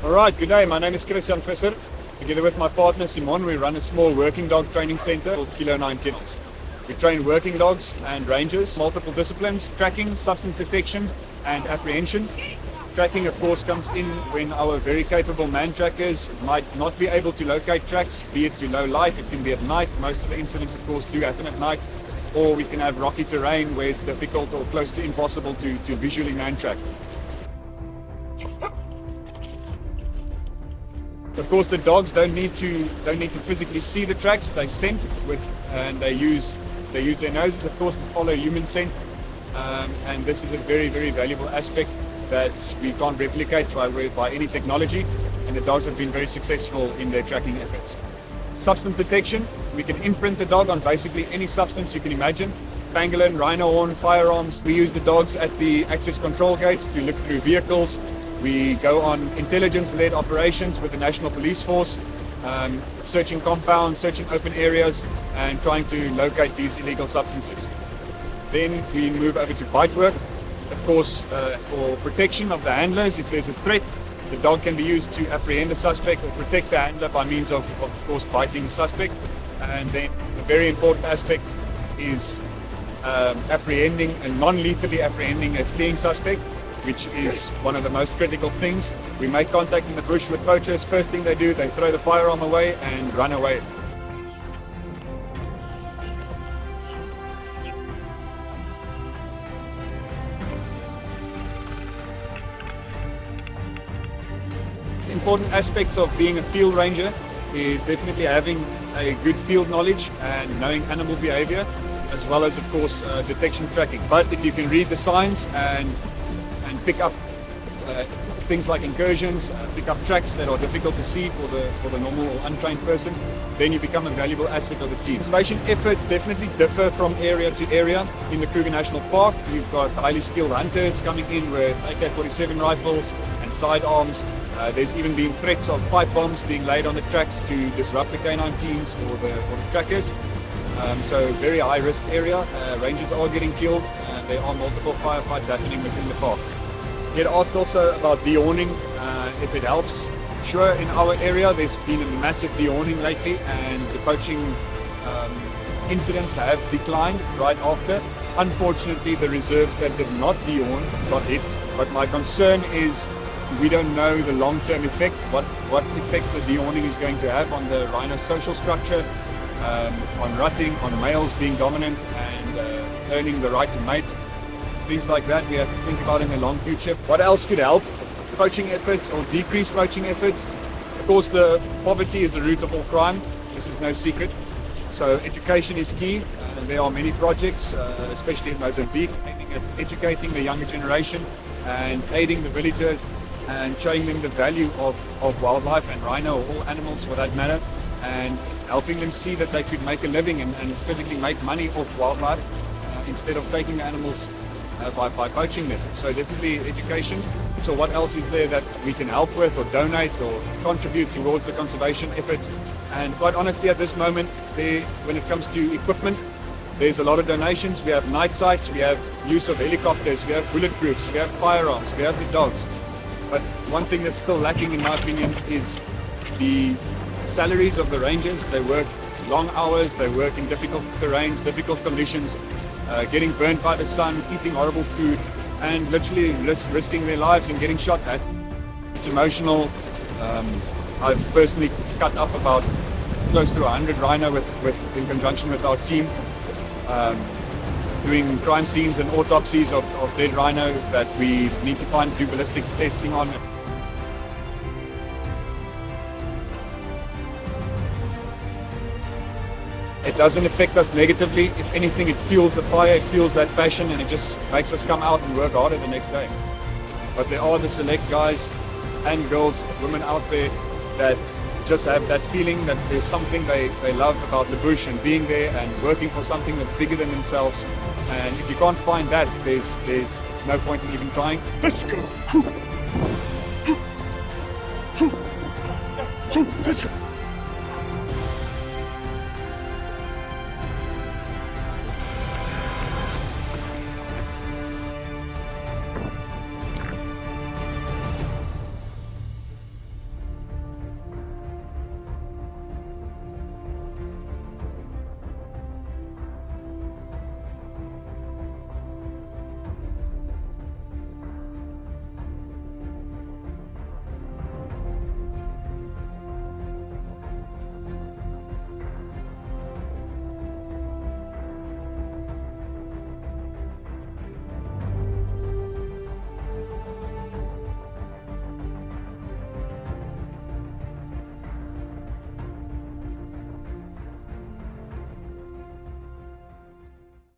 Alright, good day. My name is Christian Visser. Together with my partner Simon, we run a small working dog training center called Kilo 9 Kennels. We train working dogs and rangers, multiple disciplines, tracking, substance detection and apprehension. Tracking of course comes in when our very capable man trackers might not be able to locate tracks, be it to low light, it can be at night. Most of the incidents of course do happen at night, or we can have rocky terrain where it's difficult or close to impossible to visually man track. Of course, the dogs don't need to physically see the tracks. They scent and they use their noses, of course, to follow human scent. And this is a very, very valuable aspect that we can't replicate by any technology. And the dogs have been very successful in their tracking efforts. Substance detection: we can imprint the dog on basically any substance you can imagine. Pangolin, rhino horn, firearms. We use the dogs at the access control gates to look through vehicles. We go on intelligence-led operations with the National Police Force, searching compounds, searching open areas, and trying to locate these illegal substances. Then we move over to bite work. Of course, for protection of the handlers, if there's a threat, the dog can be used to apprehend the suspect or protect the handler by means of course, biting the suspect. And then the very important aspect is apprehending and non-lethally apprehending a fleeing suspect, which is one of the most critical things. We make contact in the bush with poachers. First thing they do, they throw the firearm away and run away. Important aspects of being a field ranger is definitely having a good field knowledge and knowing animal behavior, as well as of course detection tracking. But if you can read the signs and pick up things like incursions, pick up tracks that are difficult to see for the normal or untrained person, then you become a valuable asset of the team. Conservation efforts definitely differ from area to area. In the Kruger National Park, we've got highly skilled hunters coming in with AK-47 rifles and sidearms. There's even been threats of pipe bombs being laid on the tracks to disrupt the canine teams or the trackers. So very high risk area. Rangers are getting killed, and there are multiple firefights happening within the park. Get asked also about dehorning, if it helps. Sure, in our area there's been a massive dehorning lately, and the poaching incidents have declined right after. Unfortunately, the reserves that did not dehorn got hit, but my concern is we don't know the long-term effect, what effect the dehorning is going to have on the rhino social structure, on rutting, on males being dominant and earning the right to mate. Things like that we have to think about in the long future. What else could help poaching efforts or decrease poaching efforts? Of course, the poverty is the root of all crime. This is no secret. So education is key. There are many projects, especially in Mozambique, aiming at educating the younger generation and aiding the villagers and showing them the value of wildlife and rhino, or all animals for that matter, and helping them see that they could make a living and physically make money off wildlife instead of taking the animals by poaching them. So definitely education. So what else is there that we can help with or donate or contribute towards the conservation efforts? And quite honestly, at this moment, when it comes to equipment, there's a lot of donations. We have night sights, we have use of helicopters, we have bulletproofs, we have firearms, we have the dogs. But one thing that's still lacking in my opinion is the salaries of the rangers. They work long hours, they work in difficult terrains, difficult conditions, getting burnt by the sun, eating horrible food, and literally risking their lives and getting shot at. It's emotional. I've personally cut up about close to 100 rhino in conjunction with our team, doing crime scenes and autopsies of dead rhino that we need to do ballistics testing on. It doesn't affect us negatively. If anything, it fuels the fire, it fuels that passion, and it just makes us come out and work harder the next day. But there are the select guys and girls, women out there that just have that feeling that there's something they love about the bush and being there and working for something that's bigger than themselves. And if you can't find that, there's no point in even trying. Let's go. Let's go.